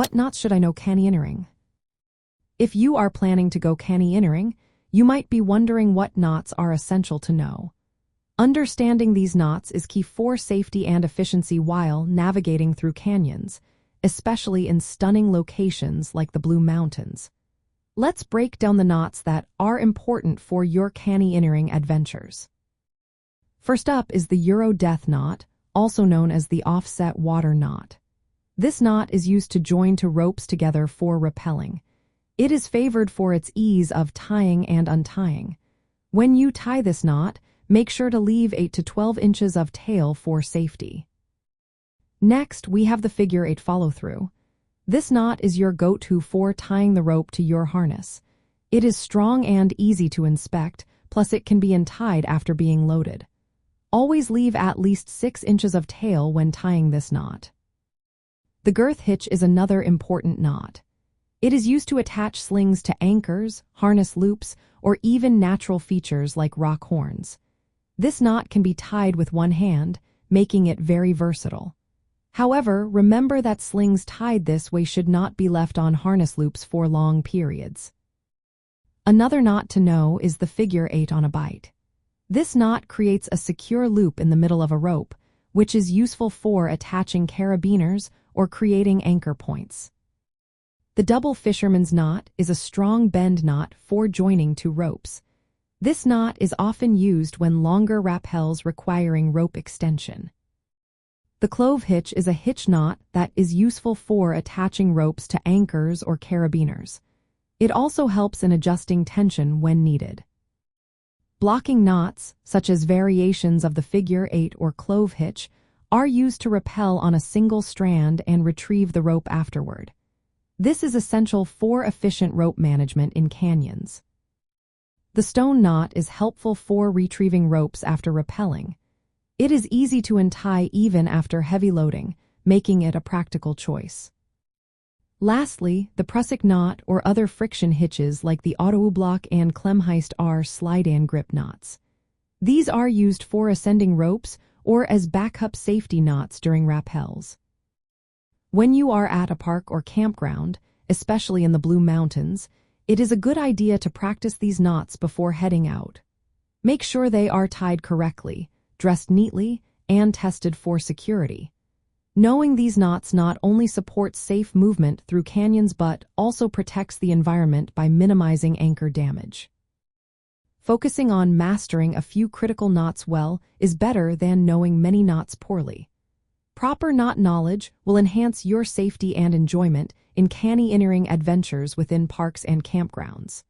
What knots should I know canyoneering? If you are planning to go canyoneering, you might be wondering what knots are essential to know. Understanding these knots is key for safety and efficiency while navigating through canyons, especially in stunning locations like the Blue Mountains. Let's break down the knots that are important for your canyoneering adventures. First up is the Euro death knot, also known as the offset water knot. This knot is used to join two ropes together for rappelling. It is favored for its ease of tying and untying. When you tie this knot, make sure to leave 8 to 12 inches of tail for safety. Next, we have the figure 8 follow-through. This knot is your go-to for tying the rope to your harness. It is strong and easy to inspect, plus it can be untied after being loaded. Always leave at least 6 inches of tail when tying this knot. The girth hitch is another important knot. It is used to attach slings to anchors, harness loops, or even natural features like rock horns. This knot can be tied with one hand, making it very versatile. However, remember that slings tied this way should not be left on harness loops for long periods. Another knot to know is the figure 8 on a bight. This knot creates a secure loop in the middle of a rope, which is useful for attaching carabiners or creating anchor points. The double fisherman's knot is a strong bend knot for joining two ropes. This knot is often used when longer rappels requiring rope extension. The clove hitch is a hitch knot that is useful for attaching ropes to anchors or carabiners. It also helps in adjusting tension when needed. Blocking knots, such as variations of the figure 8 or clove hitch, are used to rappel on a single strand and retrieve the rope afterward. This is essential for efficient rope management in canyons. The stone knot is helpful for retrieving ropes after rappelling. It is easy to untie even after heavy loading, making it a practical choice. Lastly, the prusik knot or other friction hitches like the autoblock and klemheist are slide-and grip knots. These are used for ascending ropes or as backup safety knots during rappels. When you are at a park or campground, especially in the Blue Mountains, it is a good idea to practice these knots before heading out. Make sure they are tied correctly, dressed neatly, and tested for security. Knowing these knots not only supports safe movement through canyons but also protects the environment by minimizing anchor damage. Focusing on mastering a few critical knots well is better than knowing many knots poorly. Proper knot knowledge will enhance your safety and enjoyment in canyoneering adventures within parks and campgrounds.